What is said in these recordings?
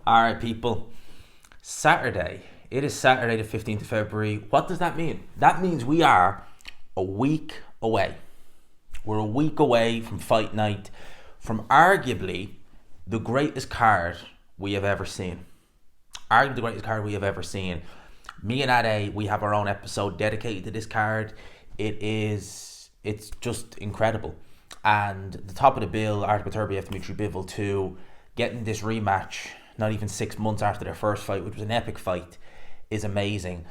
All right, people. Saturday. It is Saturday, the 15th of February. What does that mean? That means we are a week away. We're a week away from Fight Night, from arguably the greatest card we have ever seen. Arguably the greatest card we have ever seen. Me and Ade, we have our own episode dedicated to this card. It's just incredible. And the top of the bill, Artur Beterbiev, Dmitry Bivol 2, getting this rematch not even 6 months after their first fight, which was an epic fight, is amazing.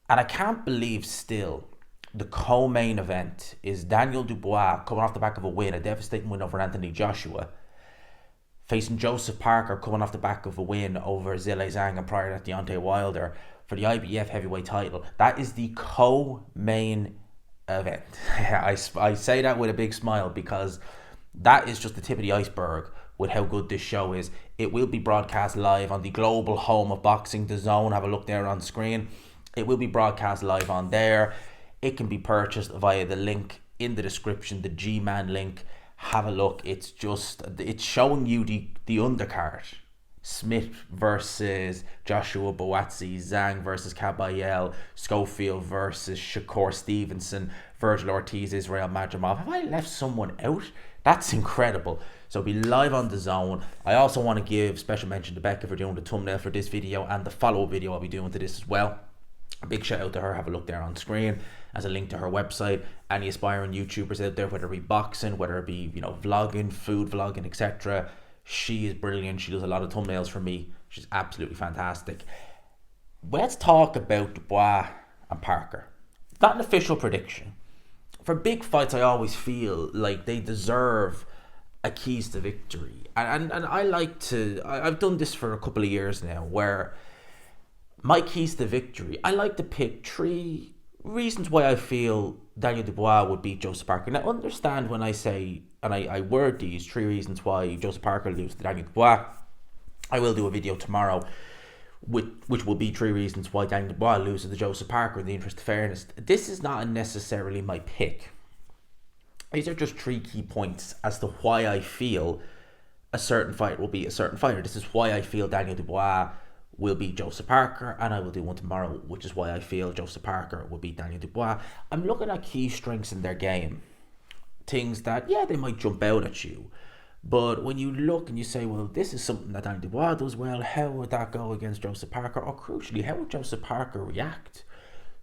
And I can't believe still the co-main event is Daniel Dubois coming off the back of a win, a devastating win over Anthony Joshua, facing Joseph Parker coming off the back of a win over Zhilei Zhang and prior to that Deontay Wilder for the IBF heavyweight title. That is the co-main event. I say that with a big smile because that is just the tip of the iceberg with how good this show is. It will be broadcast live on the global home of boxing, DAZN. Have a look there on screen. It will be broadcast live on there. It can be purchased via the link in the description, the G-Man link. Have a look. It's showing you the undercard. Smith versus Joshua Buatsi, Zhang versus Kabayel, Schofield versus Shakur Stevenson, Virgil Ortiz, Israel Madrimov. Have I left someone out? That's incredible. So it'll be live on DAZN. I also want to give special mention to Becca for doing the thumbnail for this video and the follow-up video I'll be doing to this as well. A big shout out to her. Have a look there on screen as a link to her website. Any aspiring YouTubers out there, whether it be boxing, whether it be vlogging, food vlogging, etc. She is brilliant. She does a lot of thumbnails for me. She's absolutely fantastic. Let's talk about Dubois and Parker. Not an official prediction. For big fights, I always feel like they deserve a keys to victory. And I like to... I've done this for a couple of years now, where my keys to victory, I like to pick 3 reasons why I feel Daniel Dubois would beat Joseph Parker. Now, understand when I say, and I word these 3 reasons why Joseph Parker loses to Daniel Dubois. I will do a video tomorrow which will be 3 reasons why Daniel Dubois loses to Joseph Parker in the interest of fairness. This is not necessarily my pick. These are just 3 key points as to why I feel a certain fighter will be a certain fighter. This is why I feel Daniel Dubois will beat Joseph Parker, and I will do one tomorrow, which is why I feel Joseph Parker will beat Daniel Dubois. I'm looking at key strengths in their game. Things that, they might jump out at you. But when you look and you say, well, this is something that Daniel Dubois does well, how would that go against Joseph Parker? Or crucially, how would Joseph Parker react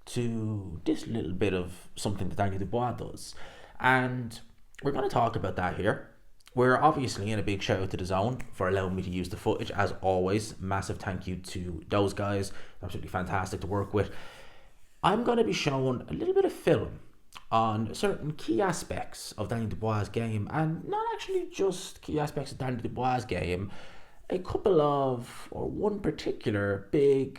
to this little bit of something that Daniel Dubois does? And we're going to talk about that here. We're obviously in a big shout out to DAZN for allowing me to use the footage. As always, massive thank you to those guys. Absolutely fantastic to work with. I'm going to be showing a little bit of film on certain key aspects of Daniel Dubois' game, and not actually just key aspects of Daniel Dubois' game, a couple of, or one particular big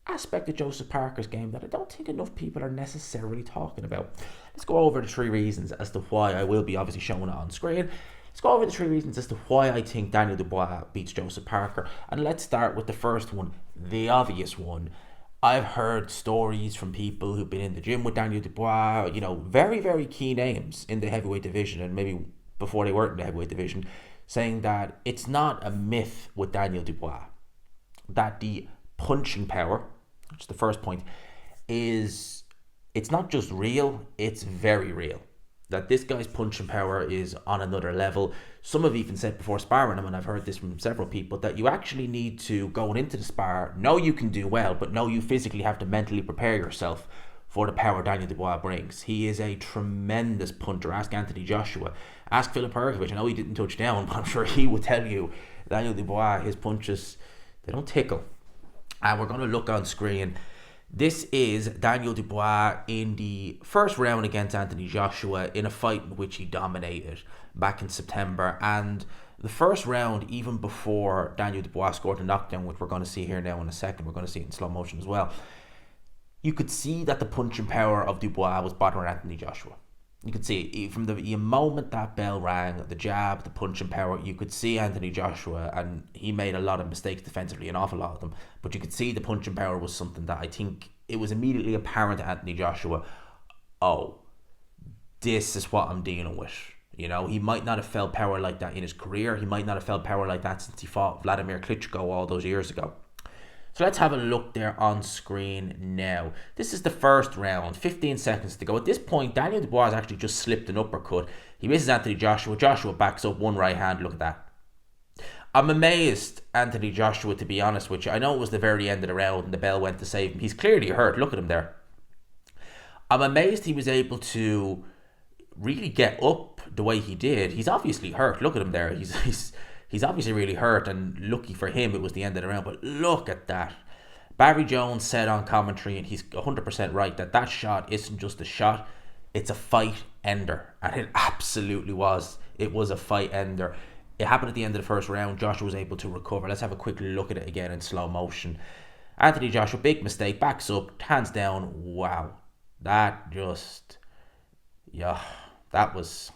aspect of Joseph Parker's game that I don't think enough people are necessarily talking about. Let's go over the 3 reasons as to why. I will be obviously showing it on screen. Let's go over the 3 reasons as to why I think Daniel Dubois beats Joseph Parker. And let's start with the first one, the obvious one. I've heard stories from people who've been in the gym with Daniel Dubois, very, very key names in the heavyweight division, and maybe before they weren't in the heavyweight division, saying that it's not a myth with Daniel Dubois, that the punching power, which is the first point, it's not just real, it's very real. That this guy's punching power is on another level. Some have even said before sparring him, and I've heard this from several people, that you actually need to, going into the spar, know you can do well, but know you physically have to mentally prepare yourself for the power Daniel Dubois brings. He is a tremendous puncher. Ask Anthony Joshua. Ask Filip Hrgovic. I know he didn't touch down, but I'm sure he would tell you Daniel Dubois, his punches, they don't tickle. And we're going to look on screen. This is Daniel Dubois in the first round against Anthony Joshua in a fight in which he dominated back in September. And the first round, even before Daniel Dubois scored a knockdown, which we're going to see here now in a second, we're going to see it in slow motion as well, you could see that the punching power of Dubois was bothering Anthony Joshua. You could see from the moment that bell rang, the jab, the punching power, you could see Anthony Joshua, and he made a lot of mistakes defensively, an awful lot of them, but you could see the punching power was something that I think it was immediately apparent to Anthony Joshua, oh, this is what I'm dealing with. You know, he might not have felt power like that in his career. He might not have felt power like that since he fought Vladimir Klitschko all those years ago. So let's have a look there on screen now. This is the first round, 15 seconds to go. At this point, Daniel Dubois has actually just slipped an uppercut. He misses Anthony Joshua. Joshua backs up one right hand. Look at that. I'm amazed, Anthony Joshua, to be honest with you. I know it was the very end of the round and the bell went to save him. He's clearly hurt. Look at him there. I'm amazed he was able to really get up the way he did. He's obviously hurt. Look at him there. He's obviously really hurt, and lucky for him it was the end of the round. But look at that. Barry Jones said on commentary, and he's 100% right, that shot isn't just a shot, it's a fight ender. And it absolutely was. It was a fight ender. It happened at the end of the first round. Joshua was able to recover. Let's have a quick look at it again in slow motion. Anthony Joshua, big mistake, backs up, hands down. Wow. That just, yeah, that was...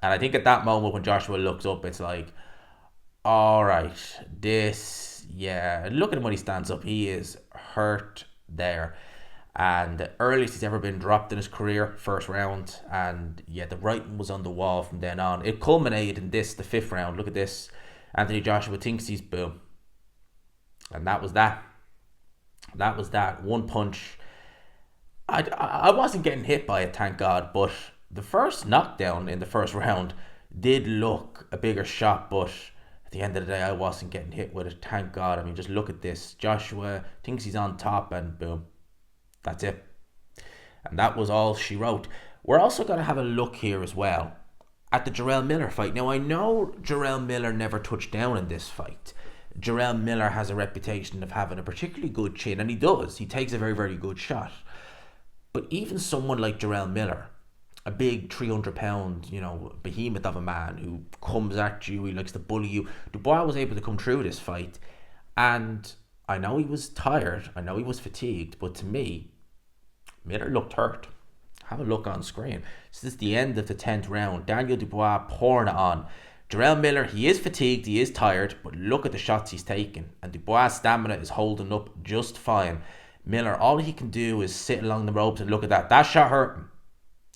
And I think at that moment when Joshua looks up, it's like, all right, this, yeah. Look at him when he stands up. He is hurt there. And the earliest he's ever been dropped in his career, first round. And yeah, the writing was on the wall from then on. It culminated in this, the fifth round. Look at this. Anthony Joshua thinks he's boom. And that was that. That was that. One punch. I wasn't getting hit by it, thank God, but the first knockdown in the first round did look a bigger shot, but at the end of the day, I wasn't getting hit with it, thank God. I mean, just look at this. Joshua thinks he's on top, and boom, that's it. And that was all she wrote. We're also going to have a look here as well at the Jarrell Miller fight. Now, I know Jarrell Miller never touched down in this fight. Jarrell Miller has a reputation of having a particularly good chin, and he does. He takes a very, very good shot. But even someone like Jarrell Miller, a big 300-pound, behemoth of a man who comes at you, he likes to bully you, Dubois was able to come through this fight. And I know he was tired, I know he was fatigued, but to me, Miller looked hurt. Have a look on screen. This is the end of the 10th round. Daniel Dubois pouring it on. Jarrell Miller, he is fatigued, he is tired, but look at the shots he's taken. And Dubois' stamina is holding up just fine. Miller, all he can do is sit along the ropes and look at that. That shot hurt him.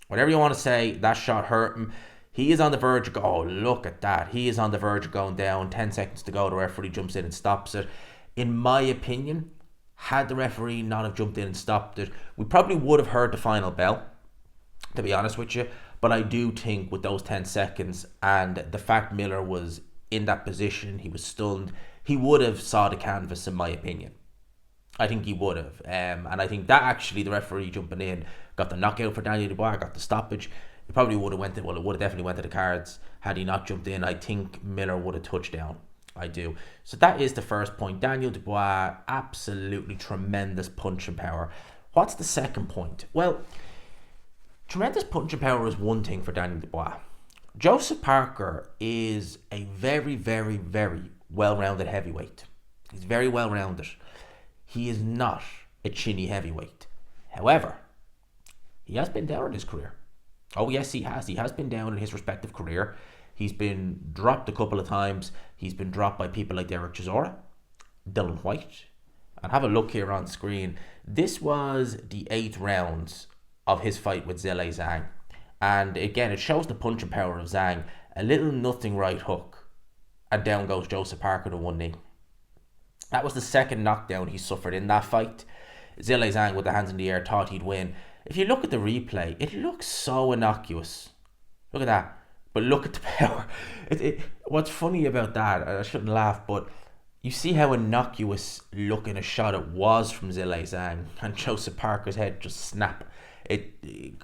Whatever you want to say, that shot hurt him. He is on the verge of oh, look at that. He is on the verge of going down. 10 seconds to go. The referee jumps in and stops it. In my opinion, had the referee not have jumped in and stopped it, we probably would have heard the final bell, to be honest with you. But I do think with those 10 seconds and the fact Miller was in that position, he was stunned, he would have saw the canvas, in my opinion. I think he would have. And I think that actually the referee jumping in got the knockout for Daniel Dubois, got the stoppage. It probably would have it would have definitely went to the cards had he not jumped in. I think Miller would have touched down. I do. So that is the first point. Daniel Dubois, absolutely tremendous punching power. What's the second point? Well, tremendous punching power is one thing for Daniel Dubois. Joseph Parker is a very, very, very well-rounded heavyweight. He's very well-rounded. He is not a chinny heavyweight. However, he has been down in his career. Oh yes, he has. He has been down in his respective career. He's been dropped a couple of times. He's been dropped by people like Derek Chisora, Dylan White. And have a look here on screen. This was the 8th round of his fight with Zhilei Zhang. And again, it shows the punching power of Zhang. A little nothing right hook. And down goes Joseph Parker to one knee. That was the second knockdown he suffered in that fight. Zhilei Zhang with the hands in the air thought he'd win. If you look at the replay, it looks so innocuous. Look at that. But look at the power. What's funny about that, I shouldn't laugh, but you see how innocuous looking a shot it was from Zhilei Zhang, and Joseph Parker's head just snap.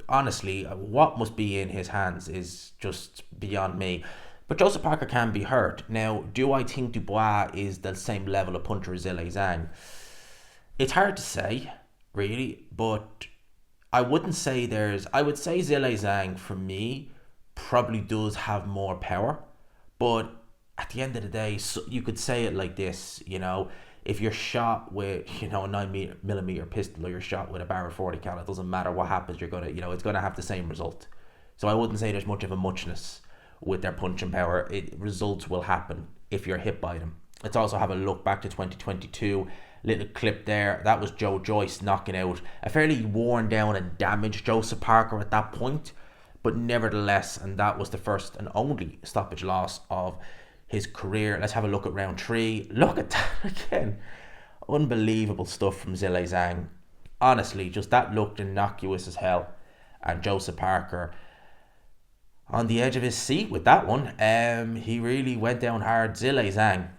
Honestly, what must be in his hands is just beyond me. But Joseph Parker can be hurt. Now, do I think Dubois is the same level of puncher as Zhilei Zhang? It's hard to say, really, but I wouldn't say I would say Zhilei Zhang, for me, probably does have more power. But at the end of the day, so you could say it like this, if you're shot with, a 9mm pistol, or you're shot with a barrel 40 cal, it doesn't matter what happens, you're gonna, it's gonna have the same result. So I wouldn't say there's much of a muchness with their punching power. Results will happen if you're hit by them. Let's also have a look back to 2022. Little clip there. That was Joe Joyce knocking out a fairly worn down and damaged Joseph Parker at that point. But nevertheless, and that was the first and only stoppage loss of his career. Let's have a look at round 3. Look at that again. Unbelievable stuff from Zhilei Zhang. Honestly, just that looked innocuous as hell. And Joseph Parker on the edge of his seat with that one. He really went down hard. Zhilei Zhang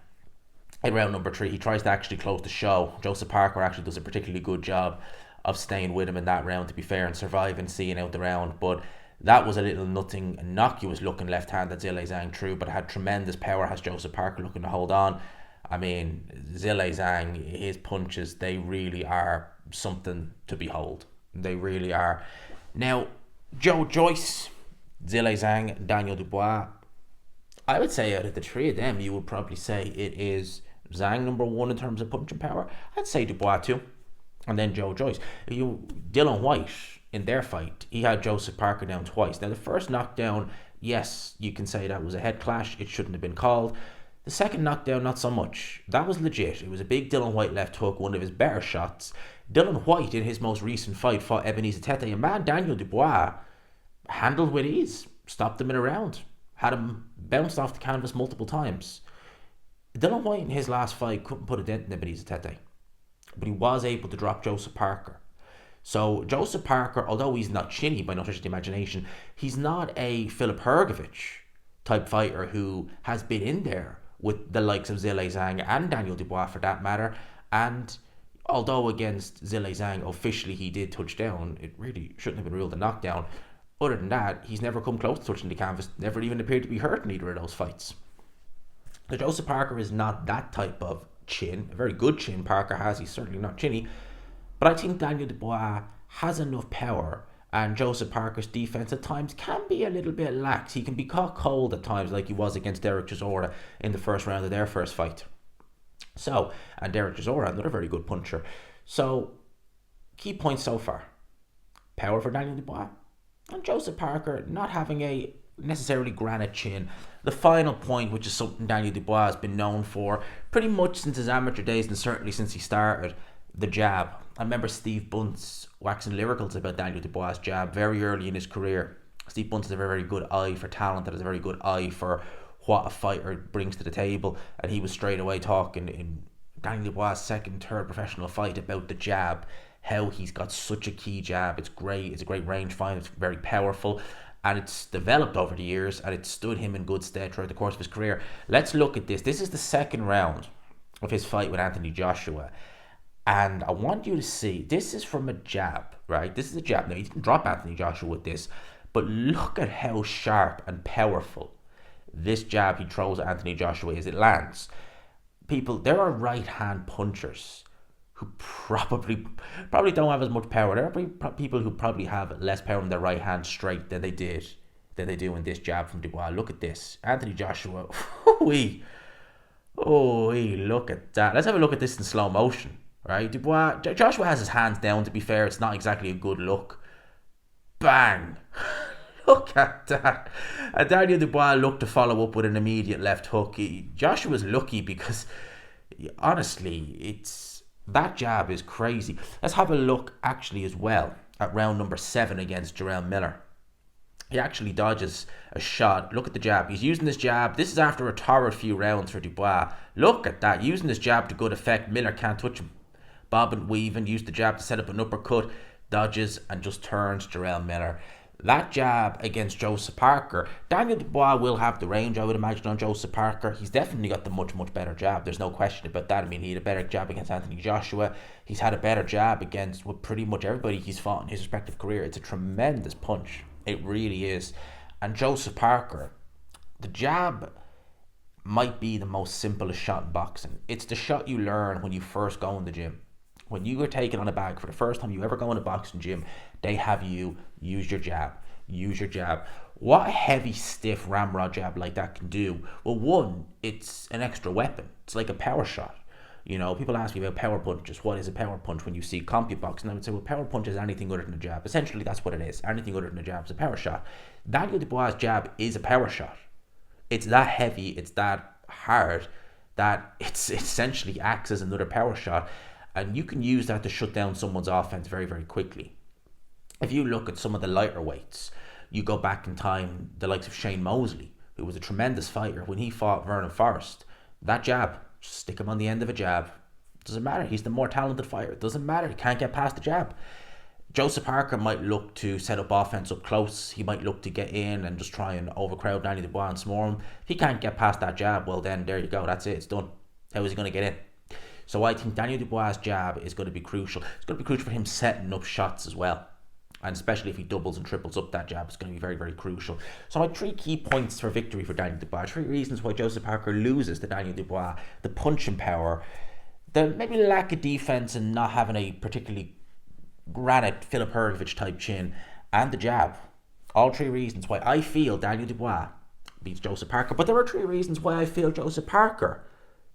in round number 3, he tries to actually close the show. Joseph Parker actually does a particularly good job of staying with him in that round, to be fair, and surviving, seeing out the round. But that was a little nothing, innocuous looking left hand that Zhilei Zhang threw, but had tremendous power. Has Joseph Parker looking to hold on. I mean, Zhilei Zhang, his punches, they really are something to behold. They really are. Now, Joe Joyce, Zhilei Zhang, Daniel Dubois, I would say out of the 3 of them, you would probably say it is Zhang number 1 in terms of punching power. I'd say Dubois 2, and then Joe Joyce. Dylan White, in their fight, he had Joseph Parker down twice. Now, the first knockdown, yes, you can say that was a head clash. It shouldn't have been called. The second knockdown, not so much. That was legit. It was a big Dylan White left hook, one of his better shots. Dylan White, in his most recent fight, fought Ebenezer Tete. And man, Daniel Dubois handled with ease. Stopped him in a round. Had him bounced off the canvas multiple times. Dylan White, in his last fight, couldn't put a dent in Ebenezer Tete. But he was able to drop Joseph Parker. So Joseph Parker, although he's not chinny by no stretch of the imagination, he's not a Filip Hrgovic type fighter who has been in there with the likes of Zhilei Zhang and Daniel Dubois for that matter. And although against Zhilei Zhang officially he did touch down, it really shouldn't have been ruled a knockdown. Other than that, he's never come close to touching the canvas, never even appeared to be hurt in either of those fights. So Joseph Parker is not that type of chin. A very good chin Parker has, he's certainly not chinny. But I think Daniel Dubois has enough power, and Joseph Parker's defense at times can be a little bit lax. He can be caught cold at times, like he was against Derek Chisora in the first round of their first fight. So, and Derek Chisora, another very good puncher. So, key points so far. Power for Daniel Dubois, and Joseph Parker not having a necessarily granite chin. The final point, which is something Daniel Dubois has been known for pretty much since his amateur days, and certainly since he started, the jab. I remember Steve Bunce waxing lyricals about Daniel Dubois' jab very early in his career. Steve Bunce has a very good eye for talent, that has a very good eye for what a fighter brings to the table, and he was straight away talking in Daniel Dubois' second, third professional fight about the jab, how he's got such a key jab. It's great, it's a great range find, it's very powerful, and it's developed over the years, and it stood him in good stead throughout the course of his career. Let's look at this. This is the second round of his fight with Anthony Joshua. And I want you to see, this is from a jab, right? This is a jab. Now, he didn't drop Anthony Joshua with this, but look at how sharp and powerful this jab he throws at Anthony Joshua is. It lands. People, there are right-hand punchers who probably don't have as much power. There are people who probably have less power in their right hand straight than they do in this jab from Dubois. Look at this. Anthony Joshua, look at that. Let's have a look at this in slow motion. Right, Joshua has his hands down, to be fair. It's not exactly a good look. Bang! Look at that. And Daniel Dubois looked to follow up with an immediate left hook. Joshua's lucky because, honestly, that jab is crazy. Let's have a look, actually, as well, at round number 7 against Jarrell Miller. He actually dodges a shot. Look at the jab. He's using this jab. This is after a torrid few rounds for Dubois. Look at that. Using this jab to good effect. Miller can't touch him. Bob and weave and used the jab to set up an uppercut, dodges and just turns Jarrell Miller. That jab against Joseph Parker, Daniel Dubois will have the range, I would imagine, on Joseph Parker. He's definitely got the much, much better jab. There's no question about that. I mean, he had a better jab against Anthony Joshua. He's had a better jab against pretty much everybody he's fought in his respective career. It's a tremendous punch. It really is. And Joseph Parker, the jab might be the most simplest shot in boxing. It's the shot you learn when you first go in the gym. When you are taken on a bag for the first time you ever go in a boxing gym, they have you use your jab. Use your jab. What a heavy, stiff ramrod jab like that can do? Well, one, it's an extra weapon. It's like a power shot. You know, people ask me about power punches. What is a power punch when you see CompuBox? And I would say, well, power punch is anything other than a jab. Essentially, that's what it is. Anything other than a jab is a power shot. Daniel Dubois' jab is a power shot. It's that heavy, it's that hard, that it essentially acts as another power shot. And you can use that to shut down someone's offense very, very quickly. If you look at some of the lighter weights, You go back in time, the likes of Shane Mosley, who was a tremendous fighter, when he fought Vernon Forrest, that jab, stick him on the end of a jab. Doesn't matter. He's the more talented fighter. Doesn't matter. He can't get past the jab. Joseph Parker might look to set up offense up close. He might look to get in and just try and overcrowd Danny Dubois and smore him. If he can't get past that jab, well then, there you go. That's it. It's done. How is he going to get in? So I think Daniel Dubois' jab is going to be crucial. It's going to be crucial for him setting up shots as well. And especially if he doubles and triples up that jab, it's going to be very, very crucial. So my 3 key points for victory for Daniel Dubois. 3 reasons why Joseph Parker loses to Daniel Dubois. The punching power, the maybe lack of defense and not having a particularly granite Filip Hrgovic type chin, and the jab. All 3 reasons why I feel Daniel Dubois beats Joseph Parker. But there are 3 reasons why I feel Joseph Parker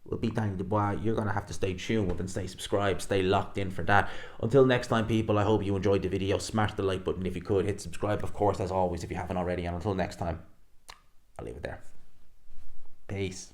will beat Daniel Dubois. You're going to have to stay tuned and stay subscribed, stay locked in for that. Until next time, people, I hope you enjoyed the video. Smash the like button if you could. Hit subscribe, of course, as always, if you haven't already. And until next time, I'll leave it there. Peace.